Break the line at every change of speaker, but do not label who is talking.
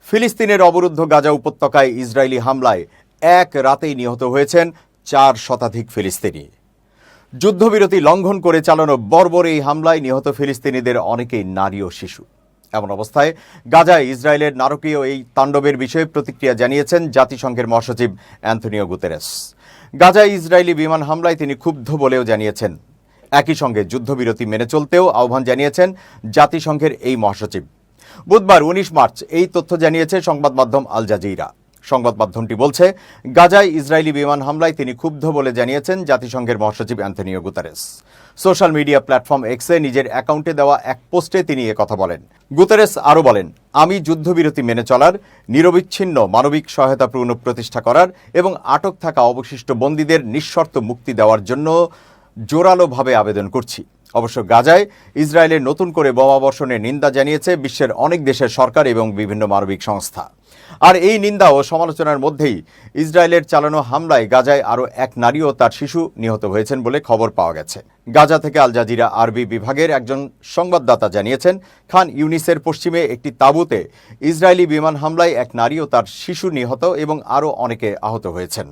ফিলিস্তিনের অবরুদ্ধ গাজা উপত্যকায় ইসরায়েলি হামলায় এক রাতেই নিহত হয়েছেন ৪ শতাধিক ফিলিস্তিনি। যুদ্ধবিরতি লঙ্ঘন করে চালানো বর্বর এই হামলায় নিহত ফিলিস্তিনিদের অনেকেই নারী ও শিশু। এমন অবস্থায় গাজায় ইসরায়েলের নারকীয় এই তাণ্ডবের বিষয়ে প্রতিক্রিয়া জানিয়েছেন জাতিসংঘের মহাসচিব অ্যান্থনিও গুতেরেস। গাজায় ইসরায়েলি বিমান হামলায় তিনি ক্ষুব্ধ বলেও জানিয়েছেন। একই সঙ্গে যুদ্ধবিরতি মেনে চলতেও আহ্বান জানিয়েছেন জাতিসংঘের এই মহাসচিব। বুধবার ১৯ মার্চ এই তথ্য জানিয়েছে সংবাদ মাধ্যম আল জাজিরা। সংবাদ মাধ্যমটি বলছে, গাজায় ইসরায়েলি বিমান হামলায় তিনি ক্ষুব্ধ বলে জানিয়েছেন জাতিসংঘের মহাসচিব Antonio Guterres. Social media platform এক্সে নিজের অ্যাকাউন্টে দেওয়া এক পোস্টে তিনি একথা বলেন। গুতেরেস আরও বলেন, আমি যুদ্ধবিরতি মেনে চলার, নিরবিচ্ছিন্ন মানবিক সহায়তা পুনঃপ্রতিষ্ঠা করার এবং আটক থাকা অবশিষ্ট বন্দীদের নিঃশর্ত মুক্তি দেওয়ার জন্য জোরালোভাবে আবেদন করছি। অবশ্য গাজায় ইসরায়েলের নতুন করে বোমাবর্ষণের নিন্দা জানিয়েছে বিশ্বের অনেক দেশের সরকার এবং বিভিন্ন মানবিক সংস্থা। আর এই নিন্দা ও সমালোচনার মধ্যেই ইসরায়েলের চালানো হামলায় গাজায় আরও এক নারী ও তার শিশু নিহত হয়েছেন বলে খবর পাওয়া গেছে। গাজা থেকে আল জাজিরা আরবি বিভাগের একজন সংবাদদাতা জানিয়েছেন, খান ইউনিসের পশ্চিমে একটি তাঁবুতে ইসরায়েলি বিমান হামলায় এক নারী ও তার শিশু নিহত এবং আরও অনেকে আহত হয়েছেন।